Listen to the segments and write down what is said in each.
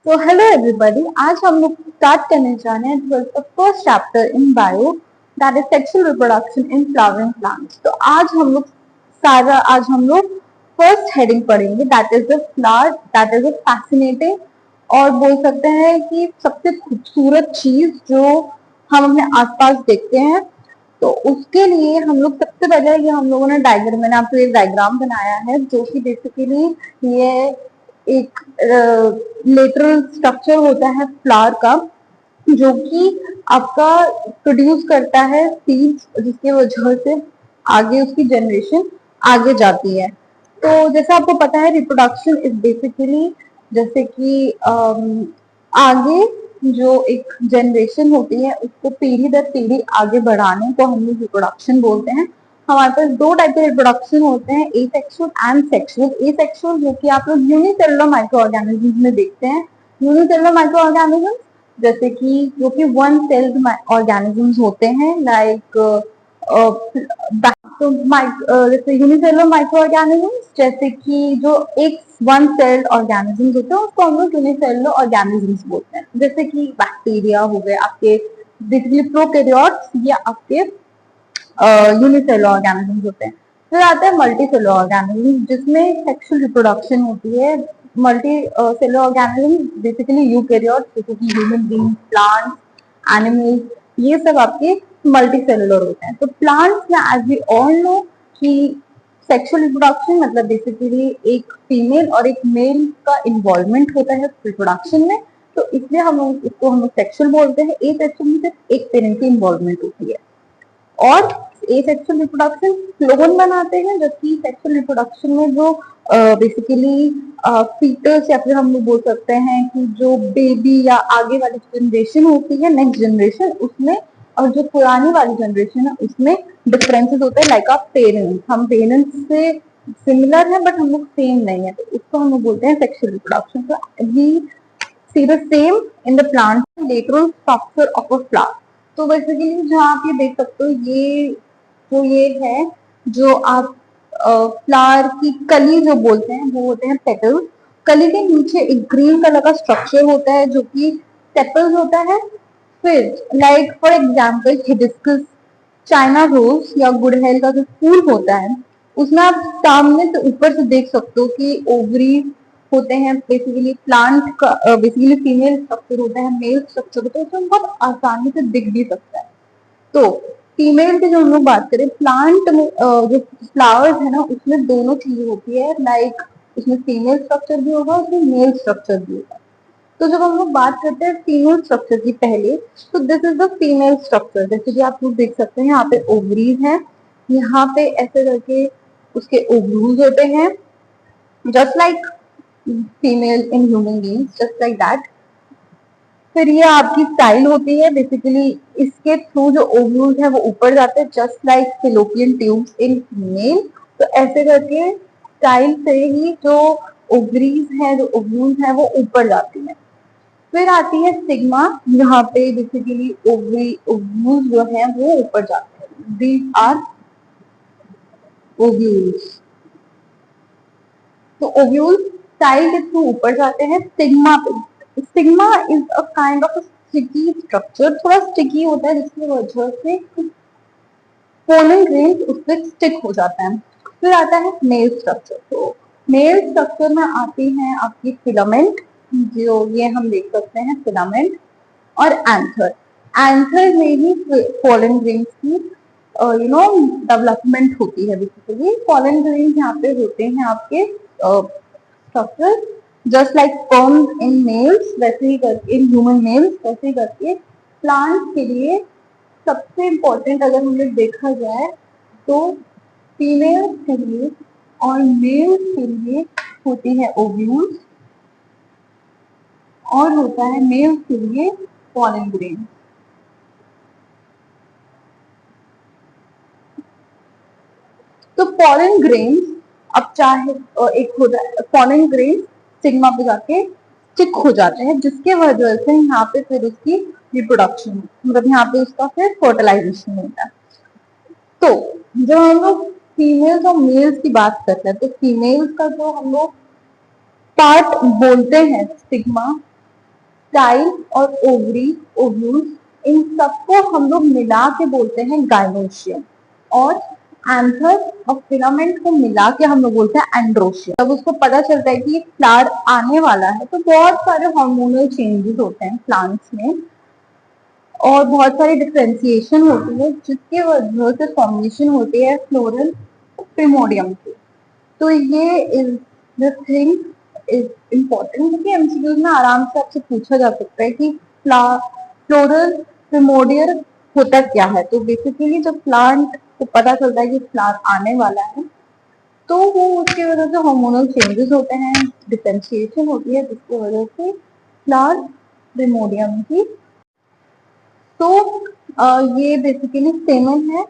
तो hello everybody, आज हम लोग स्टार्ट करने जा रहे हैं first chapter in bio, that is sexual reproduction in flowering plants. तो आज हम लोग फर्स्ट हेडिंग पढ़ेंगे, that is the flower, that is a fascinating और बोल सकते हैं कि सबसे खूबसूरत चीज जो हम अपने आसपास देखते हैं। तो उसके लिए हम लोग सबसे पहले ये हम लोगों ने डायग्राम, मैंने आपको एक डायग्राम बनाया है जो कि बेसिकली ये एक लेटरल स्ट्रक्चर होता है फ्लावर का, जो कि आपका प्रोड्यूस करता है सीड्स, जिसकी वजह से आगे उसकी जनरेशन आगे जाती है। तो जैसा आपको पता है रिप्रोडक्शन इज बेसिकली जैसे कि आगे जो एक जनरेशन होती है उसको पीढ़ी दर पीढ़ी आगे बढ़ाने को हम लोग रिप्रोडक्शन बोलते हैं। हमारे पास दो टाइप के रिप्रोडक्शन होते हैं, एसेक्सुअल एंड सेक्सुअल। एसेक्सुअल जो कि आप लोग यूनिसेलुलर माइक्रो ऑर्गेनिज्म में देखते हैं। यूनिसेलुलर माइक्रो ऑर्गेनिज्म जैसे कि जो कि वन सेल्ड ऑर्गेनिजम्स होते हैं, लाइक जैसे यूनिसेलुलर माइक्रो ऑर्गेनिजम्स, जैसे कि जो एक वन सेल्ड ऑर्गेनिजम्स होते हैं उसको हम लोग यूनिसेलुलर ऑर्गेनिजम्स बोलते हैं। जैसे कि बैक्टीरिया हो गए आपके, बेसिकली प्रोकैरियोट्स, या आपके यूनिसेलुलर ऑर्गेनिजम्स होते हैं। फिर आते हैं मल्टी सेलुलर ऑर्गेनिज्म जिसमें सेक्सुअल रिप्रोडक्शन होती है। Multi cellular organism basically eukaryotes, जैसे कि ह्यूमन बींग्स, प्लांट्स, एनिमल्स, ये सब आपके मल्टी सेलुलर होते हैं। तो प्लांट्स में एज वी ऑल नो कि सेक्सुअल रिप्रोडक्शन मतलब बेसिकली एक फीमेल और एक मेल का इन्वॉल्वमेंट होता है रिप्रोडक्शन में, तो इसलिए हम सेक्सुअल बोलते हैं। ए सेक्सुअल में सिर्फ एक पेरेंट की इन्वॉल्वमेंट होती है। और एसेक्सुअल रिप्रोडक्शन क्लोन बनाते हैं, जबकि सेक्सुअल रिप्रोडक्शन में जो बेसिकली फीटस या फिर हम लोग बोल सकते हैं कि जो बेबी या आगे वाली जनरेशन होती है, नेक्स्ट जनरेशन, उसमें और जो पुरानी वाली जनरेशन है उसमें डिफरेंसेस होते हैं। लाइक आप पेरेंट्स, हम पेरेंट्स से सिमिलर है बट हम लोग सेम नहीं है, तो उसको हम लोग बोलते हैं सेक्सुअल रिप्रोडक्शन। तो we see the same in the plant lateral structure of a flower. तो बेसिकली जहाँ आप ये देख सकते हो, ये है जो आप फ्लावर की कली जो बोलते हैं वो होते हैं पेटल्स। कली के नीचे एक ग्रीन कलर का स्ट्रक्चर होता है जो कि सेपल्स होता है। फिर like for example hibiscus, China rose या गुड़हल का जो फूल होता है उसमें आप सामने से ऊपर से देख सकते हो कि ओवरी होते हैं। बेसिकली प्लांट का बेसिकली फीमेल स्ट्रक्चर होता है, मेल स्ट्रक्चर होता है, उसमें बहुत आसानी से दिख भी सकता है। तो फीमेल की जो हम लोग बात करें, प्लांट में जो फ्लावर्स है ना उसमें दोनों चीजें होती है, लाइक उसमें फीमेल स्ट्रक्चर भी होगा, उसमें मेल स्ट्रक्चर भी होगा। तो जब हम लोग बात करते हैं फीमेल स्ट्रक्चर की पहले, तो this is the female structure. जैसे कि आप लोग देख सकते हैं यहाँ पे ओवरीज है, यहाँ पे ऐसे करके उसके ओव्यूल्स होते हैं, just like female in human beings, just like that. फिर ये आपकी स्टाइल होती है, बेसिकली इसके थ्रू जो ओव्यूल्स है वो ऊपर जाते हैं, just like fallopian tubes in female. तो ऐसे करके स्टाइल से ही जो ओवरीज है, जो ओव्यूल्स है वो ऊपर जाती है। फिर आती है स्टिग्मा, जहाँ पे बेसिकली ओव्यूल्स जो है वो ऊपर जाते हैं। These are ovules. तो ओव्यूल्स स्टाइल के थ्रू ऊपर जाते हैं स्टिग्मा पे। Stigma is a kind of sticky structure, थोड़ा स्टिकी होता है जिसकी वजह से पोलन ग्रेन उस पर स्टिक हो जाता है। फिर आता है मेल स्ट्रक्चर। तो मेल स्ट्रक्चर में आती हैं आपकी फिलामेंट, जो ये हम देख सकते हैं फिलामेंट, और एंथर। एंथर में ही पोलन ग्रेन्स की डेवलपमेंट होती है। बेसिकली पोलन ग्रेन्स यहाँ पे होते हैं आपके structure, just like sperm in males, वैसे ही करके इन ह्यूमन मेल्स, वैसे ही करके प्लांट के लिए सबसे इम्पोर्टेंट अगर हम लोग देखा जाए तो फीमेल के लिए और मेल के लिए होती है ओव्यूल्स, और होता है मेल के लिए पोलन ग्रेन। तो पोलन ग्रेन अब चाहे एक होता है पोलन ग्रेन स्टिग्मा पे जाके स्टिक हो जाते हैं, जिसके वजह से यहाँ पे फिर उसकी रिप्रोडक्शन, मतलब यहाँ पे उसका फिर फर्टिलाइजेशन होता है। तो जब हम लोग फीमेल्स और मेल्स की बात करते हैं, तो फीमेल्स का जो हम लोग पार्ट बोलते हैं स्टिग्मा, स्टाइल और ओवरी, ओव्यूल्स, इन सबको हम लोग मिला के बोलते हैं गाइनोशियम, और एंथर और फिलामेंट को मिला के हम लोग बोलते हैं एंड्रोशियम। जब उसको पता चलता है कि फ्लावर आने वाला है तो बहुत सारे हार्मोनल चेंजेस होते हैं प्लांट्स में, और बहुत सारी डिफ्रेंसिएशन होती है जिसकी वजह से फॉर्मेशन होती है फ्लोरल प्रिमोडियम की। तो ये is the thing is important, क्योंकि एमसीक्यूज में आराम से आपसे पूछा जा सकता है कि फ्लोरल प्रिमोडियर होता क्या है। तो बेसिकली जब प्लांट को पता चलता है कि फ्लावर आने वाला है तो वो उसकी वजह से हार्मोनल चेंजेस होते हैं, डिफरेंशिएशन होती है, जिसकी वजह से फ्लावर प्रिमोडियम की। तो ये बेसिकली स्टेमन है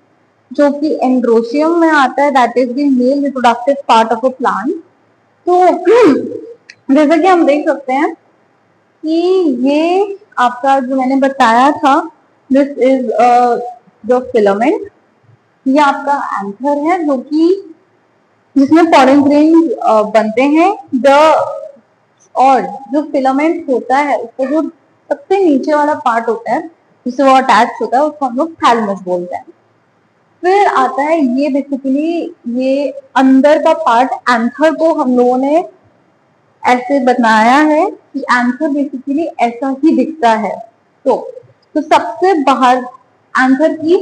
जो कि एंड्रोशियम में आता है, that is the male reproductive part of a plant. तो जैसा कि हम देख सकते हैं कि ये आपका जो मैंने बताया था, दिस इज जो फिलामेंट, ये आपका एंथर है जो कि जिसमें पॉलन ग्रेन बनते हैं। द और जो फिलामेंट होता है उसको जो सबसे नीचे वाला पार्ट होता है जिससे वो अटैच होता है उसको हम लोग थैलेमस बोलते हैं। फिर आता है ये बेसिकली ये अंदर का पार्ट, एंथर को हम लोगों ने ऐसे बनाया है कि एंथर बेसिकली ऐसा ही दिखता है। तो सबसे बाहर एंथर की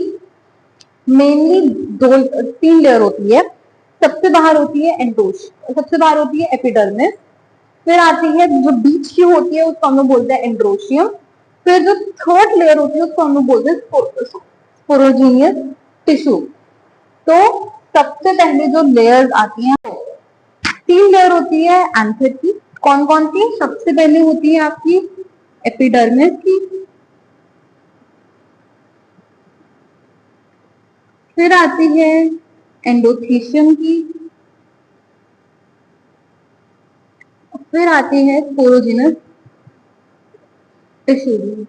मेनली दो तीन लेयर होती है। सबसे बाहर होती है एंडोश, सबसे बाहर होती है एपिडर्मिस, फिर आती है जो बीच की होती है उसको हम लोग बोलते हैं एंड्रोशियम, फिर जो थर्ड लेयर होती है उसको हम लोग बोलते हैं स्पोरोजीनियस टिश्यू। तो सबसे पहले जो लेयर्स आती हैं, तीन लेयर होती है एंथर की। कौन कौन सी? सबसे पहले होती है आपकी एपिडर्मिस की, फिर आती है एंडोथीशियम की, फिर आती है स्पोरोजिनस टिश्यू।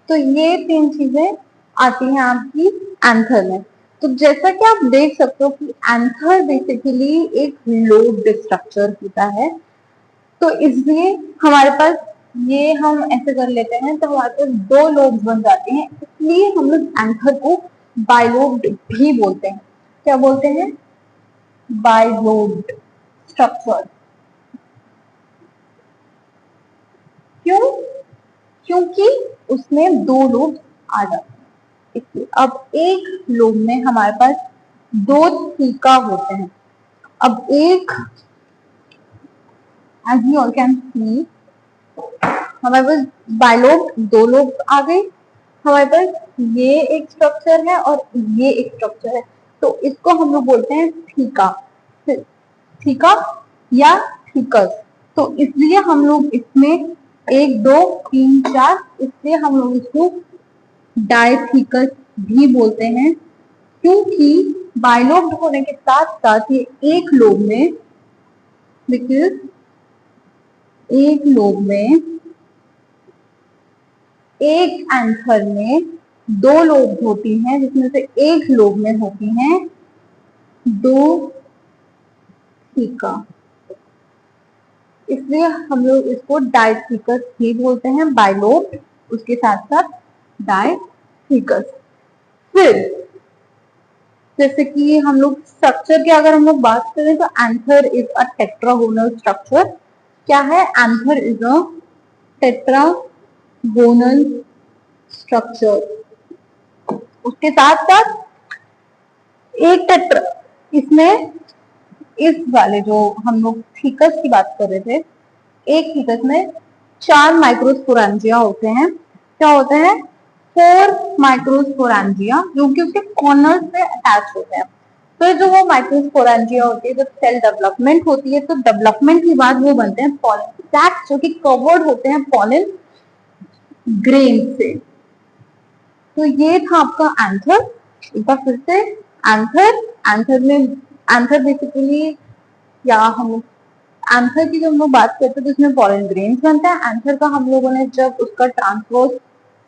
तो ये तीन चीजें आती हैं आपकी एंथर में। तो जैसा कि आप देख सकते हो कि एंथर बेसिकली एक लोब्ड स्ट्रक्चर होता है, तो इसलिए हमारे पास ये हम ऐसे कर लेते हैं तो हमारे पास दो लोब्स बन जाते हैं, इसलिए हम लोग एंथर को बाइलोब्ड भी बोलते हैं। क्या बोलते हैं? Bilobed structure. क्यों? क्योंकि उसमें दो लोब आ जाते हैं इसलिए। अब एक लोब में हमारे पास दो थीका होते हैं। अब एक as you all can see हमारे पास बाइलोब दो लोब आ गए, हमारे पास ये एक स्ट्रक्चर है और ये एक स्ट्रक्चर है, तो इसको हम लोग बोलते हैं थीका, थीका या थीकस। तो इसलिए हम लोग इसमें एक दो तीन चार, इसलिए हम लोग इसको डायथीकस भी बोलते हैं, क्योंकि बाइलोब्ड होने के साथ साथ ये एक लोब में, बिकॉज एक लोब में एक एंथर में दो लोब होती हैं, जिसमें से एक लोब में होती हैं दो थीका, इसलिए हम लोग इसको डायथीकस भी बोलते हैं, बाइलोब्ड उसके साथ साथ डायथीकस। फिर जैसे कि हम लोग स्ट्रक्चर की अगर हम लोग बात करें तो anther is a tetragonal structure. क्या है? Anther is a tetragonal structure. उसके साथ साथ एक टेट्रा, इसमें इस वाले जो हम लोग थीकस की बात कर रहे थे, एक थीकस में चार माइक्रोस्पोरेंजिया होते हैं। क्या होते हैं? 4 माइक्रोस्पोरेंजिया, जो कि उसके कॉर्नर से अटैच होते हैं। तो जो वो माइक्रोस्पोरेंजिया होती है, जब सेल डेवलपमेंट होती है तो डेवलपमेंट के बाद वो बनते हैं पॉलन सैक, जो कि कवर्ड होते हैं पॉलन ग्रेन से। तो ये था आपका एंथर। एक बार फिर से एंथर, एंथर में एंथर बेसिकली, या हम एंथर की जब हम लोग बात करते हैं तो इसमें पॉलन ग्रेन्स बनता है। एंथर का हम लोगों ने जब उसका ट्रांसवर्स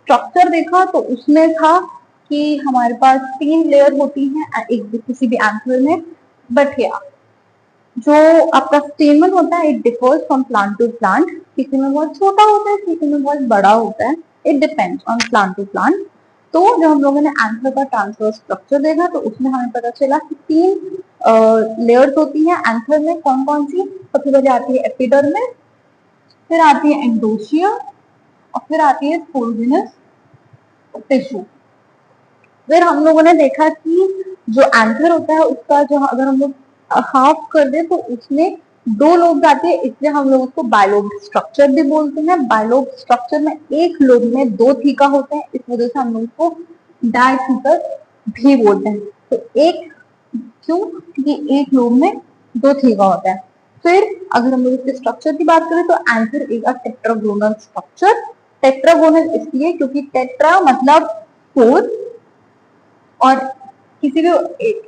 स्ट्रक्चर देखा तो उसमें था कि हमारे पास तीन लेयर होती हैं एक किसी भी एंथर में। बट या जो आपका स्टेमन होता है it differs from plant to plant, किसी में बहुत छोटा होता है, किसी में बहुत बड़ा होता है, it depends on plant to plant. तो जब हम लोगों ने एंथर का ट्रांसफर स्ट्रक्चर देखा तो उसमें हमें पता चला कि 3 लेयर्स होती हैं एंथर में। कौन कौन सी? सबसे पहले आती है एपिडर्मिस, फिर आती है एंडोशियम और फिर आती है स्पोरजिनस टिश्यू। फिर हम लोगों ने देखा कि जो एंथर होता है उसका जो अगर हम लोग हाफ कर दे तो उसमें 2 लोब जाते हैं, इसलिए हम लोग उसको बायलोब स्ट्रक्चर भी बोलते हैं। बायलोब स्ट्रक्चर में एक लोब में 2 थीका होते हैं, इस वजह से हम लोग उसको डायथीकस भी बोलते हैं। तो एक क्यों? क्योंकि एक लोब में 2 थीका होता है। फिर अगर हम लोग इसके स्ट्रक्चर की बात करें तो anther is a tetragonal structure. Tetragonal इसलिए क्योंकि टेट्रा मतलब 4 और किसी भी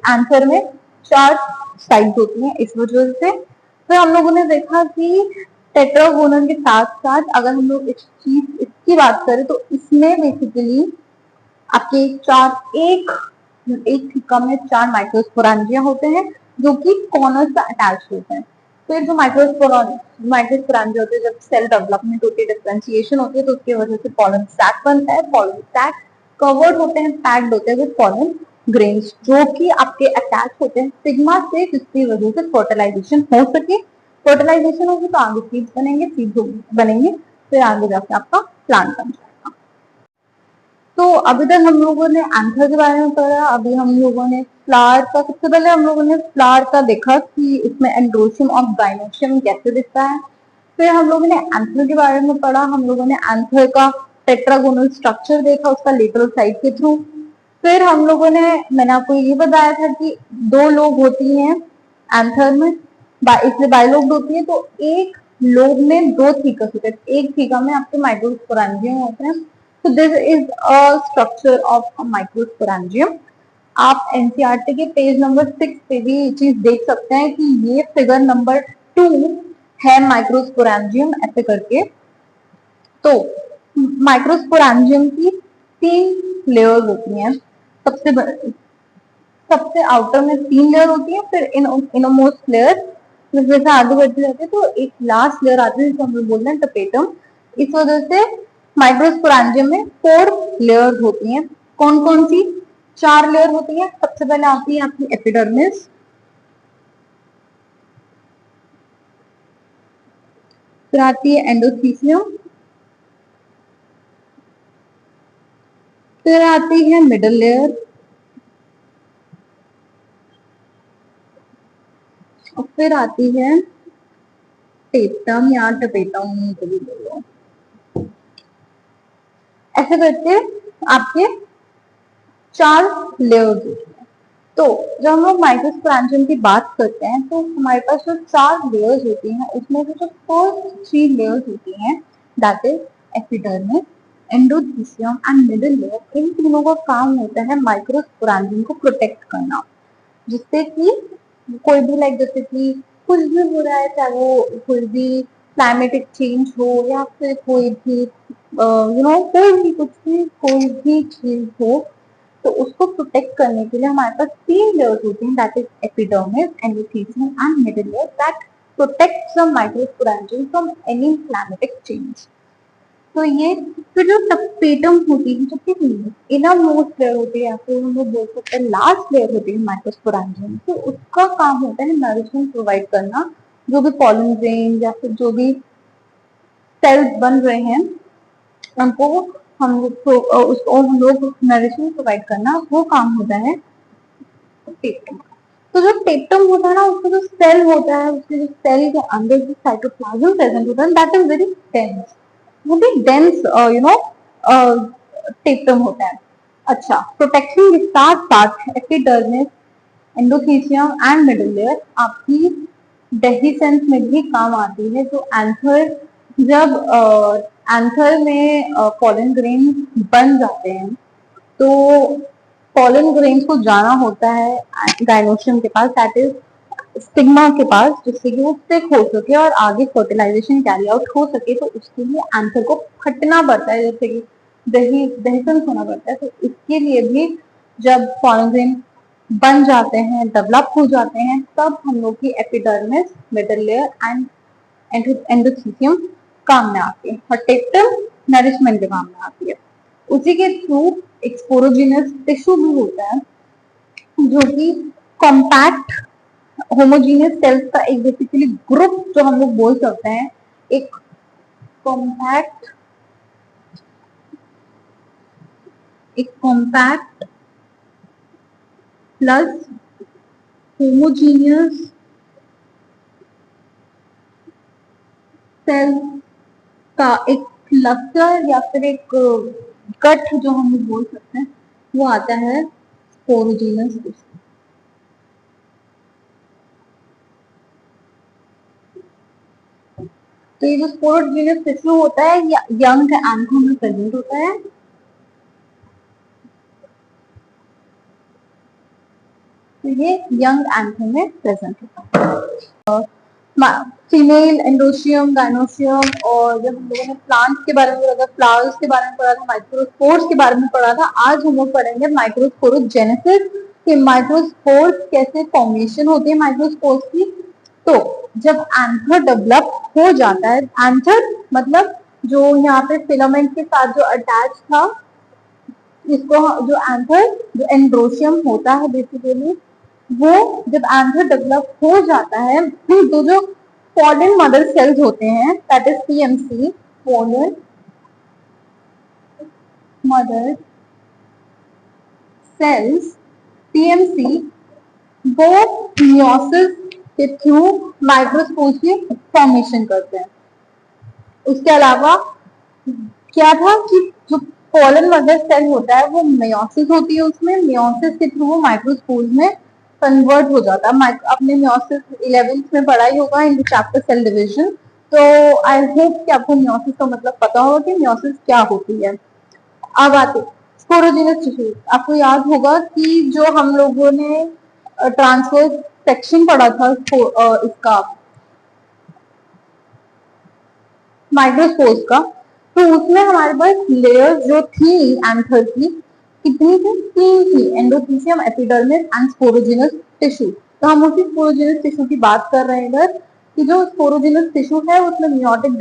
आंसर में 4 साइड होती हैं, इस वजह से। फिर हम लोगों ने देखा कि टेट्रागोनल के साथ साथ अगर हम लोग इसकी बात करें तो इसमें बेसिकली आपके एक एक थीका में 4 माइक्रोस्पोरेंजिया होते हैं जो कि कॉर्नर से अटैच होते हैं। फिर जो माइक्रोस्पोरेंजिया होते हैं, जब सेल डेवलपमेंट होती है, डिफरेंशिएशन होती है, तो उसकी वजह से पॉलन सैक बनता है। पॉलन सैक कवर्ड होते हैं, पैक्ड होते हैं विद पॉलन ग्रेन्स जो कि आपके अटैच होते हैं सिग्मा से, जिसकी वजह से फर्टिलाइजेशन हो सके। फर्टिलाइजेशन होगी तो आगे सीड्स बनेंगे, सीड्स बनेंगे फिर आगे जाके आपका प्लांट बन जाएगा। तो अभी तक हम लोगों ने एंथर के बारे में पढ़ा। अभी हम लोगों ने फ्लावर का, सबसे पहले हम लोगों ने फ्लावर का देखा कि इसमें एंड्रोशियम और गाइनोशियम कैसे दिखता है। फिर हम लोगों ने एंथर के बारे में पढ़ा। हम लोगों ने एंथर का टेट्रागोनल स्ट्रक्चर देखा उसका लेटरल साइड के थ्रू। फिर हम लोगों ने, मैंने आपको ये बताया था कि 2 लोब होती हैं एंथर में, इसलिए बाइलोब होती है। तो एक लोब में 2 थीकस होते हैं, एक थीका में आपके माइक्रोस्पोरेंजियम होते हैं। So this is a structure of a microsporangium. आप एनसीईआरटी के पेज नंबर 6 पे भी ये चीज देख सकते हैं कि ये फिगर नंबर 2 है माइक्रोस्पोरेंजियम ऐसे करके। तो माइक्रोस्पोरेंजियम की 3 लेयर होती हैं। सबसे आउटर में 3 लेयर होती है, फिर इनमोस्ट लेयर जैसे आगे बढ़ती जाती है तो एक लास्ट लेयर आती है जिसको हम लोग बोलते हैं टपेटम। इस वजह से माइक्रोस्पोरेंजियम में 4 लेयर होती हैं। कौन कौन सी? 4 लेयर होती है। सबसे पहले आती है आपकी एपिडर्मिस, फिर आती है एंडोथीसियम, फिर आती है मिडल लेयर और फिर आती है टेपटम या टपेटम कभी बोलो। ऐसे करके आपके 4 लेयर्स होती है। तो जब हम लोग माइक्रोस्पोरेंजियम की बात करते हैं तो हमारे पास जो 4 लेयर्स होती हैं उसमें से जो फर्स्ट 3 लेयर्स होती हैं that is epidermis, endothecium and middle layer. इन तीनों का काम होता है माइक्रोस्पोरेंजियम को प्रोटेक्ट करना, जिससे कि कोई भी जैसे कि कुछ भी हो रहा है, चाहे वो कोई भी क्लाइमेटिक चेंज हो या फिर कोई भी कोई भी चीज हो, तो उसको प्रोटेक्ट करने के लिए हमारे पास 3 लेयर्स होती हैं that is epidermis, endothecium and middle layer that protects the microsporangium from any climatic change. तो ये फिर जो टपेटम होती है जो कि इनर मोस्ट लेयर होती है या फिर हम लोग बोल सकते हैं लास्ट लेयर होती है माइक्रोस्पोरेंजियम, तो उसका काम होता है नरिशमेंट प्रोवाइड करना। जो भी पॉलन ग्रेन या फिर जो भी सेल्स बन रहे हैं उनको उसको हम लोग नरिशमेंट प्रोवाइड करना, वो काम होता है टेप्टम। तो जो टेप्टम होता है ना उसका जो सेल होता है, उसके जो सेल के अंदर जो साइटोप्लाज्म प्रेजेंट होता है दैट इज वेरी डेंस, वो भी डेंस टेप्टम होता है। अच्छा, प्रोटेक्शन के साथ साथ epidermis, endothecium and middle layer आपकी डेहिसेंस में भी काम आती है। जो एंथर, जब एंथर में पॉलन ग्रेन बन जाते हैं तो पॉलन ग्रेन्स को जाना होता है गाइनोशियम के पास दैट इज स्टिग्मा के पास, जिससे कि वो स्टिक हो सके और आगे फर्टिलाइजेशन कैरी आउट हो सके। तो उसके लिए एंथर को फटना पड़ता है, जैसे कि दही दहीसंस होना पड़ता है। तो इसके लिए भी जब पॉलन ग्रेन बन जाते हैं, डेवलप हो जाते हैं, तब हम लोग की epidermis, middle layer and endothelium काम में आती है और टेक्टम नरिशमेंट के काम में आती है। उसी के थ्रू एक स्पोरोजिनस टिश्यू भी होता है जो कि कॉम्पैक्ट होमोजीनियस सेल्स का एक बेसिकली ग्रुप जो हम लोग बोल सकते हैं, एक कॉम्पैक्ट प्लस होमोजीनियस सेल का एक क्लस्टर या फिर एक गठ जो हम लोग बोल सकते हैं, वो आता है स्पोरोजीनस टिश्यू। तो ये जो स्पोरोजीनस टिश्यू होता है यंग एंथम में प्रेजेंट होता है। तो ये यंग एंथम में प्रेजेंट होता है। फीमेल एंडोशियम, गायनोशियम, और जब हम लोगों ने प्लांट्स के बारे में पढ़ा था, फ्लावर्स के बारे में पढ़ा था, माइक्रोस्पोर्स के बारे में पढ़ा था, आज हम लोग पढ़ेंगे माइक्रोस्पोरोजेनेसिस कि माइक्रोस्पोर्स कैसे फॉर्मेशन होती है माइक्रोस्पोर्स की। तो जब एंथर डेवलप हो जाता है, एंथर मतलब जो यहाँ पे फिलामेंट के साथ जो अटैच था, इसको जो एंथर, जो एंड्रोशियम होता है बेसिकली, वो जब एंथर डेवलप हो जाता है तो जो पोलन मदर सेल्स होते हैं, that is PMC, pollen mother cells, PMC, वो मियोसिस के थ्रू माइक्रोस्पोर्स की फॉर्मेशन करते हैं। उसके अलावा क्या था कि जो पोलन मदर सेल होता है वो मियोसिस होती है, उसमें मियोसिस के थ्रू वो माइक्रोस्पोर्स में कन्वर्ट हो जाता है। अपने मियोसिस 11th में पढ़ा ही होगा इन चैप्टर सेल डिवीजन। तो आई होप कि आपको मियोसिस का मतलब पता होगा कि मियोसिस क्या होती है। अब आते स्पोरोजेनस टिश्यू। आपको याद होगा कि जो हम लोगों ने ट्रांसफर सेक्शन पढ़ा था इसका माइक्रोस्पोर्स का, तो उसमें हमारे पास लेयर्स जो थी एंथर की, कितनी थी? 3 थी, endothecium, epidermis and sporogenous tissue. तो हम उसी स्पोरोजिनस टिश्यू की बात कर रहे हैं इधर कि जो स्पोरोजिनस टिश्यू है उसमें मियोटिक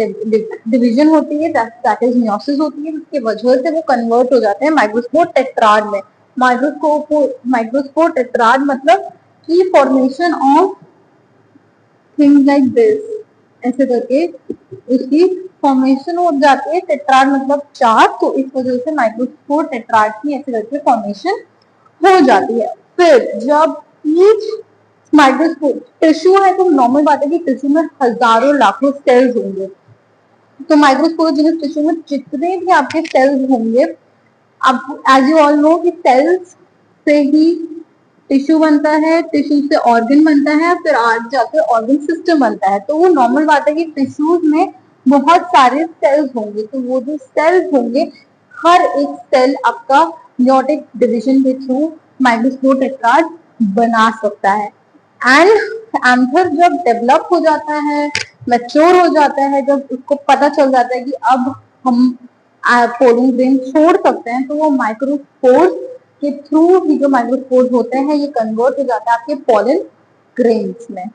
डिवीजन होती है, दैट इज मियोसिस होती है, जिसके वजह से वो कन्वर्ट हो जाते हैं माइक्रोस्पोर टेट्राड में। माइक्रोस्पोर टेट्राड मतलब की formation of things like this, ऐसे करके उसकी फॉर्मेशन हो जाती है। टेट्राड मतलब 4, तो इस वजह से माइक्रोस्पोर टेट्राड की ऐसे करके फॉर्मेशन हो जाती है। फिर जब ईच माइक्रोस्पोर टिश्यू है तो नॉर्मल बात है कि टिश्यू में हजारों लाखों सेल्स होंगे। तो माइक्रोस्पोरोजेनिक टिश्यू में जितने भी आपके सेल्स होंगे, अब एज यू ऑल नो कि सेल्स से ही टिश्यू बनता है, टिश्यू से ऑर्गन बनता है, फिर आज जाकर ऑर्गन सिस्टम बनता है। तो वो नॉर्मल बात है कि टिश्यूज में बहुत सारे सेल्स होंगे। तो वो जो सेल्स होंगे, हर एक सेल आपका मियोटिक डिवीजन के थ्रू माइक्रोस्पोर टेट्राड बना सकता है। एंड एंथर जब डेवलप हो जाता है, मैच्योर हो जाता है, जब उसको पता चल जाता है कि अब हम पोलन ग्रेन छोड़ सकते हैं, तो वो माइक्रोस्पोर्स के थ्रू ही जो माइक्रोस्पोर्स होते हैं ये कन्वर्ट हो जाता है आपके पोलन ग्रेन्स में।